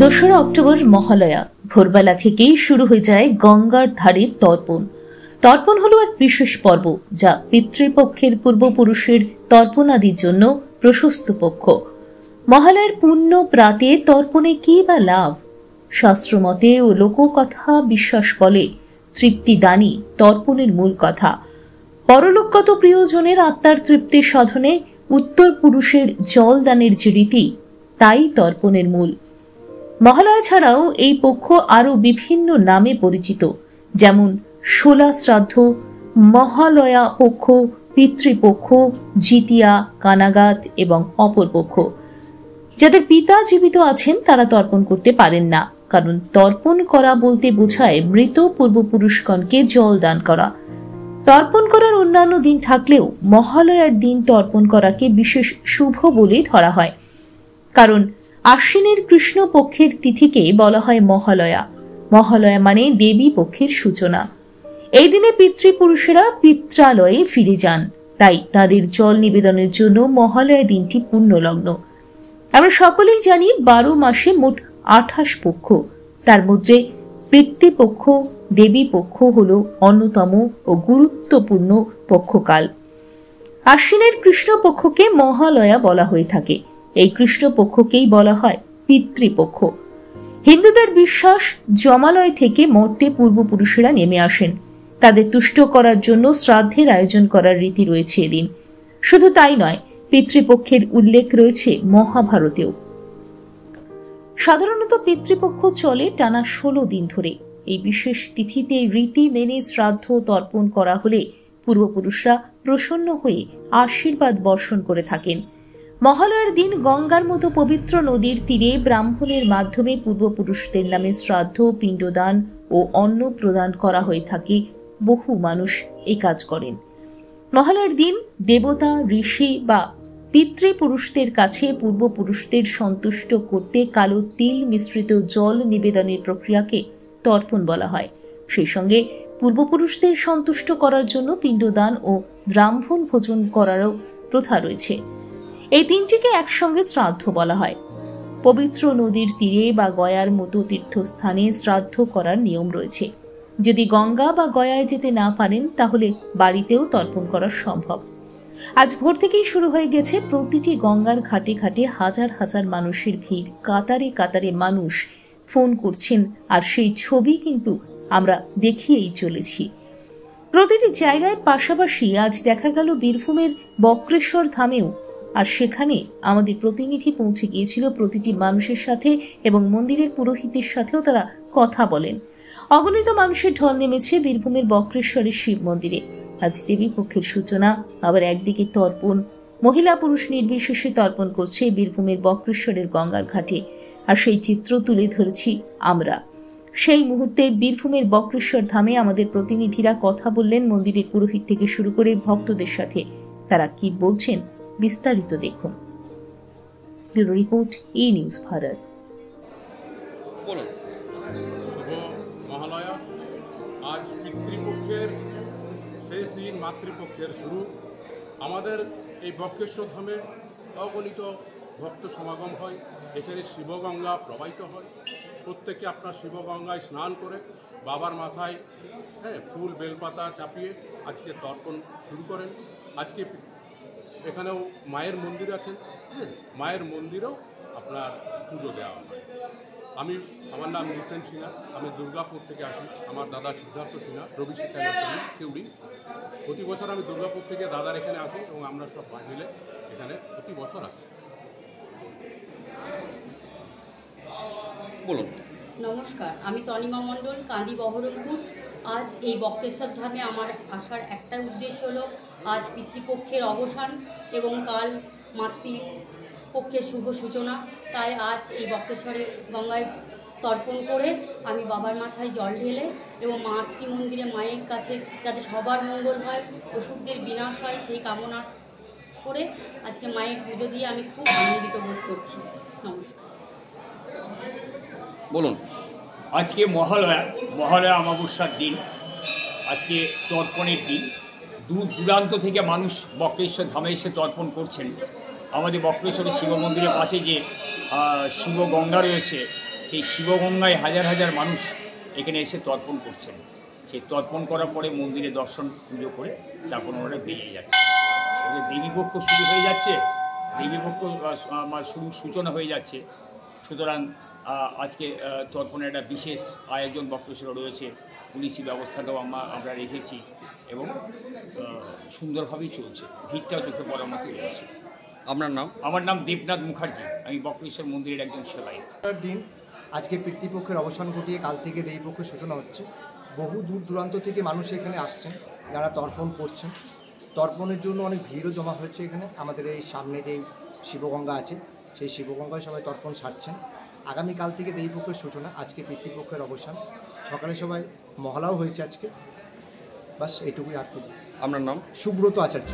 2রা October Mahalaya ভোরবেলা থেকেই শুরু হয়ে যায় গঙ্গার ধারে তর্পণ। তর্পণ হলো এক বিশেষ পর্ব যা পিতৃপক্ষের পূর্বপুরুষের তর্পণাদির জন্য প্রশস্ত পক্ষ। মহালয়ার পুণ্য প্রাতে তর্পণে কি বা লাভ? শাস্ত্রমতে ও লোককথা বিশ্বাস বলে তৃপ্তিদানী তর্পণের মূল কথা। পরলোকগত প্রিয়জনের আত্মার তৃপ্তি সাধনে উত্তর পুরুষের জল দানের যে রীতি, তাই তর্পণের মূল। মহালয়া ছাড়াও এই পক্ষ আরো বিভিন্ন নামে পরিচিত, যেমন শোলা শ্রাদ্ধ, মহালয়া পক্ষ, পিতৃপক্ষ, জিতিয়া, কানাগাত এবং অপর পক্ষ। যাদের পিতা জীবিত আছেন তারা তর্পণ করতে পারেন না, কারণ তর্পণ করা বলতে বোঝায় মৃত পূর্বপুরুষগণকে জল দান করা। তর্পণ করার অন্যান্য দিন থাকলেও মহালয়ার দিন তর্পণ করাকে বিশেষ শুভ বলে ধরা হয়, কারণ আশ্বিনের কৃষ্ণ পক্ষের তিথিকে বলা হয় মহালয়া। মহালয়া মানে দেবী পক্ষের সূচনা। এই দিনে পিতৃপুরুষেরা পিত্রালয়ে ফিরে যান, তাই তাদের জল নিবেদনের জন্য মহালয়া দিনটি পুণ্যলগ্ন। আমরা সকলেই জানি 12 মাসে মোট 28 পক্ষ, তার মধ্যে পিতৃপক্ষ, দেবী পক্ষ হল অন্যতম ও গুরুত্বপূর্ণ পক্ষকাল। আশ্বিনের কৃষ্ণ পক্ষকে মহালয়া বলা হয়ে থাকে। এই কৃষ্ণ পক্ষকেই বলা হয় পিতৃপক্ষ। হিন্দুদের বিশ্বাস, যমালয় থেকে মর্তে পূর্বপুরুষেরা নেমে আসেন। তাদের তুষ্ট করার জন্য শ্রাদ্ধের আয়োজন করার রীতি রয়েছে এদিন। শুধু তাই নয়, পিতৃপক্ষের উল্লেখ রয়েছে মহাভারতেও। সাধারণত পিতৃপক্ষ চলে টানা 16 দিন ধরে। এই বিশেষ তিথিতে রীতি মেনে শ্রাদ্ধ তর্পণ করা হলে পূর্বপুরুষরা প্রসন্ন হয়ে আশীর্বাদ বর্ষণ করে থাকেন। মহালয়ার দিন গঙ্গার মতো পবিত্র নদীর তীরে ব্রাহ্মণের মাধ্যমে পূর্বপুরুষদের নামে শ্রাদ্ধ, পিণ্ডদান ও অন্ন প্রদান করা হয়ে থাকে। বহু মানুষ এই কাজ করেন। মহালয়ার দিন দেবতা, ঋষি বা পিতৃপুরুষদের কাছে পূর্বপুরুষদের সন্তুষ্ট করতে কালো তিল মিশ্রিত জল নিবেদনের প্রক্রিয়াকে তর্পণ বলা হয়। সেই সঙ্গে পূর্বপুরুষদের সন্তুষ্ট করার জন্য পিণ্ডদান ও ব্রাহ্মণ ভোজন করারও প্রথা রয়েছে। এই তিনটিকে একসঙ্গে শ্রাদ্ধ বলা হয়। পবিত্র নদীর তীরে বা গয়ার মতো তীর্থস্থানে শ্রাদ্ধ করার নিয়ম রয়েছে। যদি গঙ্গা বা গয়ায় যেতে না পারেন তাহলে বাড়িতেও তর্পণ করা সম্ভব। আজ ভোর থেকেই শুরু হয়ে গেছে প্রতিটি গঙ্গার ঘাটে ঘাটে হাজার হাজার মানুষের ভিড়। কাতারে কাতারে মানুষ ফোন করছেন, আর সেই ছবি কিন্তু আমরা দেখিয়েই চলেছি। প্রতিটি জায়গায় পাশাপাশি আজ দেখা গেল বীরভূমের বক্রেশ্বর ধামেও, আর সেখানে আমাদের প্রতিনিধি পৌঁছে গিয়েছিল প্রতিটি মানুষের সাথে এবং মন্দিরের পুরোহিতের সাথেও তারা কথা বলেন। অগণিত মানুষের ঢল নেমেছে বীরভূমের বক্রেশ্বরের শিব মন্দিরে। আজ দেবী পক্ষের সূচনা, আবার একদিকে তর্পণ। মহিলা পুরুষ নির্বিশেষে তর্পণ করছে বীরভূমের বক্রেশ্বরের গঙ্গার ঘাটে, আর সেই চিত্র তুলে ধরেছি আমরা। সেই মুহূর্তে বীরভূমের বক্রেশ্বর ধামে আমাদের প্রতিনিধিরা কথা বললেন মন্দিরের পুরোহিত থেকে শুরু করে ভক্তদের সাথে। তারা কি বলছেন বিস্তারিত দেখুন। ব্যুরো রিপোর্ট, ই নিউজ ভারত। মহালয়া আজ পিতৃপক্ষের শেষ দিন, মাতৃপক্ষের শুরু। আমাদের এই বক্রেশ্বর ধামে অগণিত ভক্ত সমাগম হয়। এখানে শিবগঙ্গা প্রবাহিত হয়। প্রত্যেকে আপনার শিবগঙ্গায় স্নান করে বাবার মাথায় ফুল বেলপাতা চাপিয়ে আজকে তর্পণ শুরু করেন। আজকে এখানেও মায়ের মন্দির আছে, মায়ের মন্দিরেও আপনার পুজো দেওয়া হয়। আমার নাম নিতেন সিনহা, আমি দুর্গাপুর থেকে আসি। আমার দাদা সিদ্ধার্থ সিনহা, রবি শিক্ষা কেউড়ি। প্রতি বছর আমি দুর্গাপুর থেকে দাদার এখানে আসি এবং আমরা সব মিলে এখানে প্রতি বছর আসি। বলুন। নমস্কার, আমি তনিমা মণ্ডল, কান্দি বহরমপুর। আজ এই বক্রেশ্বর ধামে আমার আসার একটা উদ্দেশ্য হলো আজ পিতৃপক্ষের অবসান এবং কাল মাতৃপক্ষের শুভ সূচনা। তাই আজ এই বক্রেশ্বরে গঙ্গায় তর্পণ করে আমি বাবার মাথায় জল ঢেলে এবং মাতৃ মন্দিরে মায়ের কাছে যাতে সবার মঙ্গল হয়, অসুরদের বিনাশ হয়, সেই কামনা করে আজকে মায়ের পুজো দিয়ে আমি খুব আনন্দিত বোধ করছি। নমস্কার। বলুন। আজকে মহালয়া অমাবস্যার দিন, আজকে তর্পণের দিন। দূর দূরান্ত থেকে মানুষ বক্রেশ্বর ধামে এসে তর্পণ করছেন। আমাদের বক্রেশ্বরের শিব মন্দিরের পাশে যে শিব গঙ্গা রয়েছে, সেই শিবগঙ্গায় হাজার হাজার মানুষ এখানে এসে তর্পণ করছেন। সেই তর্পণ করার পরে মন্দিরে দর্শন পুজো করে তারপর ওরা বেরিয়ে যাচ্ছে। দেবীপক্ষ শুরু হয়ে যাচ্ছে, দেবীপক্ষ সূচনা হয়ে যাচ্ছে। সুতরাং আজকে তর্পণের একটা বিশেষ আয়োজন বক্রেশ্বরে রয়েছে, পুলিশি ব্যবস্থাটাও আমরা রেখেছি এবং সুন্দরভাবেই চলছে, ভিড়টাও চোখে পড়ার মতো রয়েছে। আপনার নাম? আমার নাম দেবনাথ মুখার্জি, আমি বক্রেশ্বর মন্দিরের একজন সেবায়িত। দিন আজকে পিতৃপক্ষের অবসান ঘটিয়ে কাল থেকে দেবীপক্ষের সূচনা হচ্ছে। বহু দূর দূরান্ত থেকে মানুষ এখানে আসছেন, যারা তর্পণ করছেন। তর্পণের জন্য অনেক ভিড়ও জমা হয়েছে এখানে। আমাদের এই সামনে যেই শিবগঙ্গা আছে, সেই শিবগঙ্গায় সবাই তর্পণ সারছেন। আগামীকাল থেকে দেবীপক্ষের সূচনা, আজকে পিতৃপক্ষের অবসান। সকালে সবাই মহলাও হয়েছে আজকে। বাস এইটুকুই আর কি। আপনার নাম? সুব্রত আচার্য।